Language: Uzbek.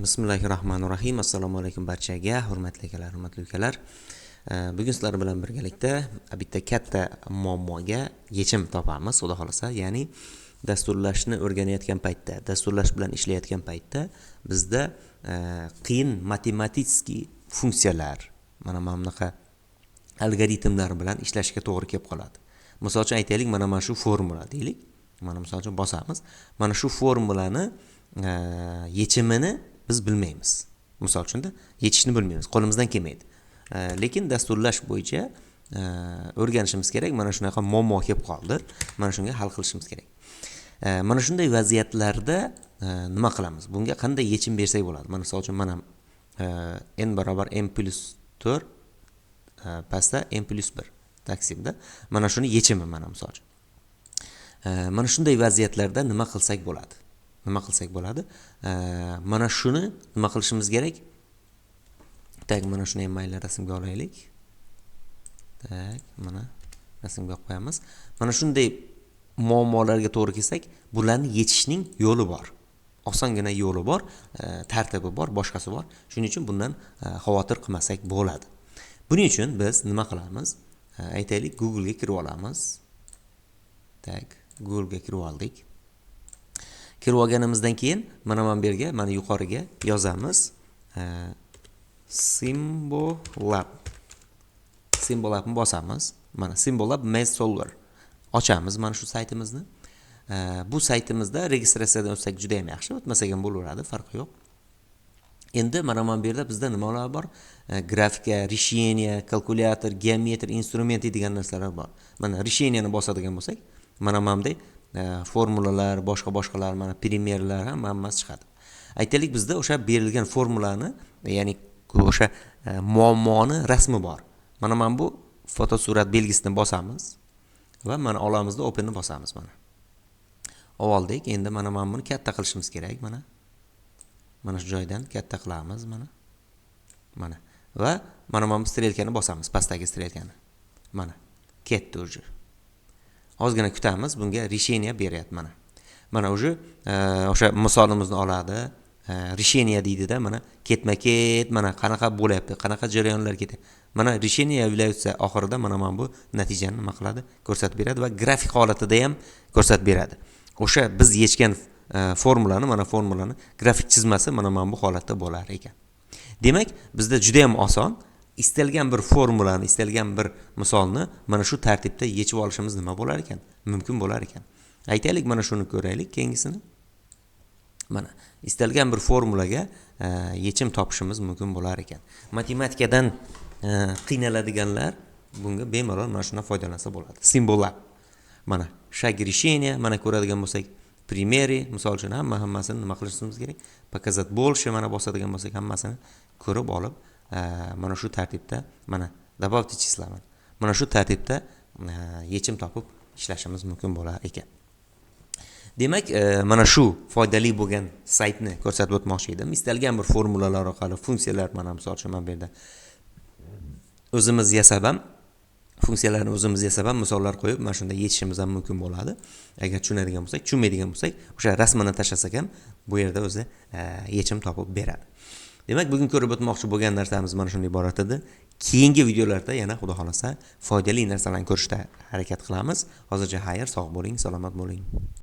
Bismillahirrahmanirrahim. Assalomu alaykum barchaga, hurmatli akalar, hurmatli ukalar. Bugun sizlar bilan birgalikda bitta katta muammoga yechim topamiz, xudo xolasa. Ya'ni dasturlashni o'rganayotgan paytda, dasturlash bilan ishlayotgan paytda bizda qiyin matematik funksiyalar, mana bunaqa algoritmlar bilan ishlashga to'g'ri kelib qoladi. Misol uchun aytaylik, mana shu formula deylik. Mana misol uchun bosamiz. Mana shu formulani yechimini biz bilmaymiz. Misol uchun yechishni bilmaymiz, qo'limizdan kelmaydi. Lekin dasturlash bo'yicha o'rganishimiz kerak. Mana shunaqa muammo kelib qoldi. Mana shunga hal qilishimiz kerak. Mana shunday vaziyatlarda nima qilamiz? Bunga qanday yechim bersak bo'ladi? Mana misol uchun mana n barobar n plus 4 pastda n plus 1 taqsimda. Mana shuni yechimi mana misol uchun. Mana shunday vaziyatlarda nima qilsak bo'ladi? Mana shuni nima qilishimiz kerak? Tak, mana shuni ham mayli rasmga olaylik. Tak, mana rasmga qo'yamiz. Mana shunday muammolarga to'g'ri kelsak, bularni yechishning yo'li bor. Osongina yo'li bor, tartibi bor, boshqasi bor. Shuning uchun bundan xavotir qilmasak bo'ladi. Buning uchun biz nima qilamiz? Aytaylik, Google ga kirib olamiz. Tak, Google ga kirib oldik. Kirib olganimizdan keyin mana bu yerga, mana yuqoriga yozamiz. Symbolabni bosamiz. Mana Symbolab Math Solver. Ochamiz mana shu saytimizni. Bu saytimizda registratsiyadan o'tsak juda ham yaxshi, o'tmasak ham bo'laveradi, farqi yo'q. Endi mana bu yerda bizda nimalar bor? Grafika, решение, kalkulyator, geometri, instrumenti degan narsalar bor. Mana решениeni bosadigan bo'lsak, mana bunday formulalar, boshqalar, mana primerlar ham hammasi chiqadi. Aytaylik, bizda o'sha berilgan formulani, ya'ni o'sha muammoni rasmi bor. Mana bu fotosurat belgisini bosamiz va mana olamizda openni bosamiz mana. Oldik. Endi mana buni katta qilishimiz kerak mana. Mana shu joydan katta qilamiz mana. Va mana bu strelkani bosamiz, pastdagi strelkani. Mana ketdi уже. Ozgina kutamiz, bunga решение beryapti mana. Mana o'sha misolimizni oladi. Решение deydida, mana ketma-ket, mana qanaqa bo'lyapti, qanaqa jarayonlar ketyapti. Mana решение является oxirida mana bu natijani nima qiladi? Ko'rsatib beradi va grafik holatida ham ko'rsatib beradi. O'sha biz yechgan formulani, mana formulani grafik chizmasi mana bu holatda bo'lar ekan. Demak, bizda juda ham oson. Istalgan bir formulani, istalgan bir misolni mana shu tartibda yechib olishimiz nima bo'lar ekan? Mumkin bo'lar ekan. Aytaylik, mana shuni ko'raylik kengisini. Mana istalgan bir formulaga yechim topishimiz mumkin bo'lar ekan. Matematikadan qiynaladiganlar bunga bemalol mana shundan foydalansa bo'ladi. Symbolab. Mana shagi решение, mana ko'radigan bo'lsak, primeri, misol uchun hammasini nima qilishimiz kerak? Показать больше, mana bosadigan bo'lsak, hammasini ko'rib olib, mana shu tartibda, mana добавьте числа. Mana shu tartibda yechim topib ishlashimiz mumkin bo'lar ekan. Demak, mana shu foydali bo'lgan saytni ko'rsatib o'tmoqchi edim. Istalgan bir formulalar orqali funksiyalar, mana misol uchun men bu yerda o'zimiz yasab ham funksiyalarni o'zimiz yasab ham misollar qo'yib, mana shunda yechishimiz ham mumkin bo'ladi. Agar tushunadigan bo'lsak, tushunmaydigan bo'lsak, o'sha rasmini tashlasak ham bu yerda o'zi yechim topib beradi. Demak, bugun ko'rib o'tmoqchi bo'lgan narsamiz mana shunday iborat edi. Keyingi videolarda yana xudo xolasa foydali narsalarni ko'rishga harakat qilamiz. Hozircha xayr, sog' bo'ling, salomat bo'ling.